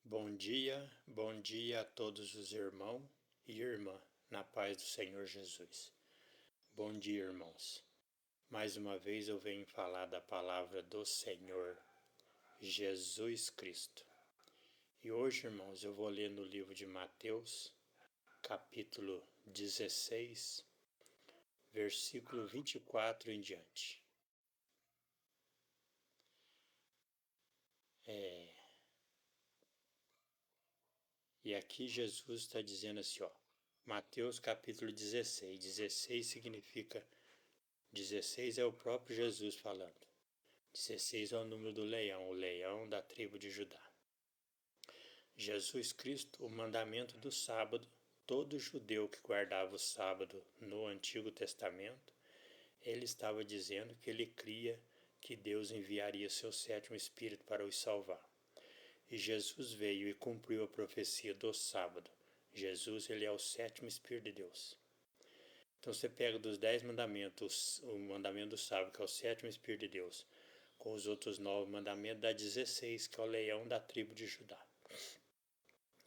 Bom dia a todos os irmãos e irmã, na paz do Senhor Jesus. Bom dia, irmãos. Mais uma vez eu venho falar da palavra do Senhor Jesus Cristo. E hoje, irmãos, eu vou ler no livro de Mateus, capítulo 16, versículo 24 em diante. E aqui Jesus está dizendo assim, Mateus capítulo 16. 16 significa 16 é o próprio Jesus falando. 16 é o número do leão, o leão da tribo de Judá. Jesus Cristo, o mandamento do sábado, todo judeu que guardava o sábado no Antigo Testamento, ele estava dizendo que ele cria que Deus enviaria seu sétimo Espírito para os salvar. E Jesus veio e cumpriu a profecia do sábado. Jesus, ele é o sétimo Espírito de Deus. Então você pega dos 10 mandamentos, o mandamento do sábado, que é o sétimo Espírito de Deus, com os outros 9 mandamentos, dá 16, que é o leão da tribo de Judá.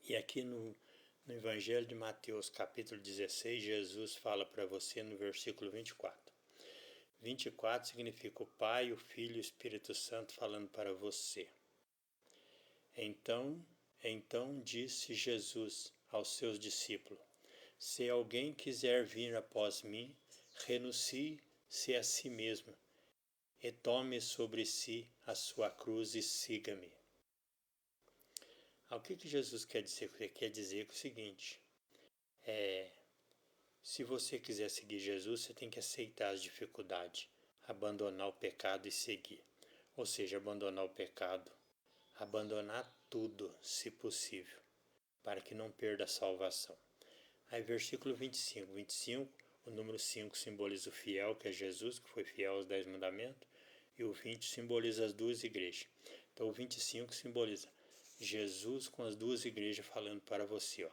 E aqui no Evangelho de Mateus, capítulo 16, Jesus fala para você no versículo 24. 24 significa o Pai, o Filho e o Espírito Santo falando para você. Então disse Jesus aos seus discípulos: se alguém quiser vir após mim, renuncie-se a si mesmo e tome sobre si a sua cruz e siga-me. O que Jesus quer dizer? Ele quer dizer o seguinte, se você quiser seguir Jesus, você tem que aceitar as dificuldades, abandonar o pecado e seguir. Ou seja, abandonar o pecado, abandonar tudo, se possível, para que não perda a salvação. Aí versículo 25, o número 5 simboliza o fiel, que é Jesus, que foi fiel aos 10 mandamentos, e o 20 simboliza as duas igrejas. Então o 25 simboliza Jesus com as duas igrejas falando para você,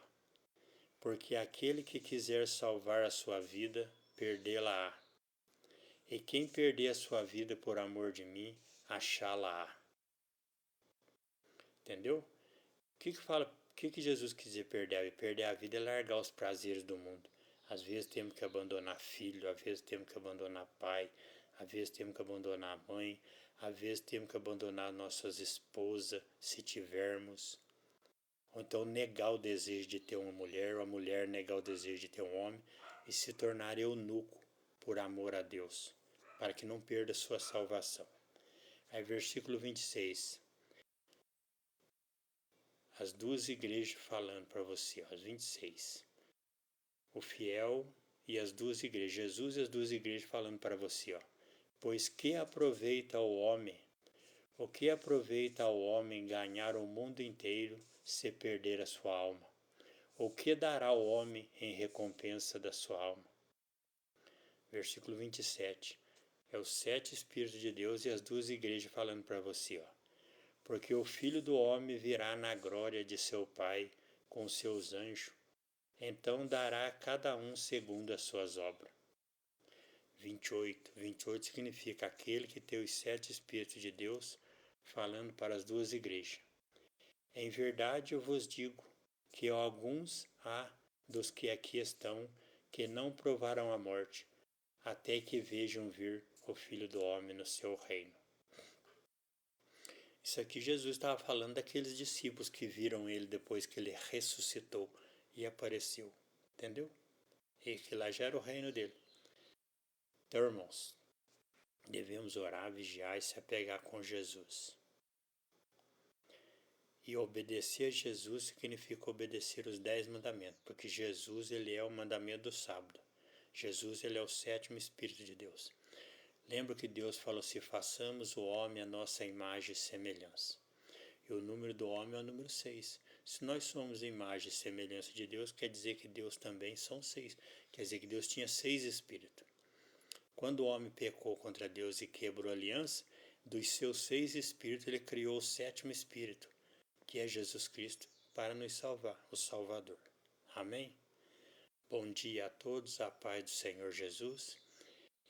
porque aquele que quiser salvar a sua vida, perdê-la-á. E quem perder a sua vida por amor de mim, achá-la-á. Entendeu? O que Jesus quis dizer perder? Perder a vida é largar os prazeres do mundo. Às vezes temos que abandonar filho, às vezes temos que abandonar pai, às vezes temos que abandonar mãe, às vezes temos que abandonar nossas esposas, se tivermos. Ou então negar o desejo de ter uma mulher, ou a mulher negar o desejo de ter um homem e se tornar eunuco por amor a Deus, para que não perda sua salvação. Aí versículo 26. As duas igrejas falando para você, as 26. O fiel e as duas igrejas, Jesus e as duas igrejas falando para você, pois que aproveita ao homem, o que aproveita ao homem ganhar o mundo inteiro se perder a sua alma? O que dará ao homem em recompensa da sua alma? Versículo 27. É os 7 Espíritos de Deus e as duas igrejas falando para você, porque o Filho do Homem virá na glória de seu Pai com seus anjos, então dará a cada um segundo as suas obras. 28 significa aquele que tem os 7 Espíritos de Deus falando para as duas igrejas. Em verdade eu vos digo que alguns há dos que aqui estão que não provarão a morte, até que vejam vir o Filho do Homem no seu reino. Isso aqui Jesus estava falando daqueles discípulos que viram ele depois que ele ressuscitou e apareceu, entendeu? E que lá já era o reino dele. Então, irmãos, devemos orar, vigiar e se apegar com Jesus. E obedecer a Jesus significa obedecer os 10 mandamentos, porque Jesus, ele é o mandamento do sábado. Jesus, ele é o sétimo Espírito de Deus. Lembra que Deus falou assim, façamos o homem a nossa imagem e semelhança. E o número do homem é o número 6. Se nós somos a imagem e semelhança de Deus, quer dizer que Deus também são 6. Quer dizer que Deus tinha 6 espíritos. Quando o homem pecou contra Deus e quebrou a aliança, dos seus 6 espíritos ele criou o sétimo espírito, que é Jesus Cristo, para nos salvar, o Salvador. Amém? Bom dia a todos, a paz do Senhor Jesus.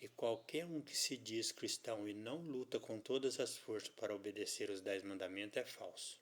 E qualquer um que se diz cristão e não luta com todas as forças para obedecer os 10 mandamentos é falso.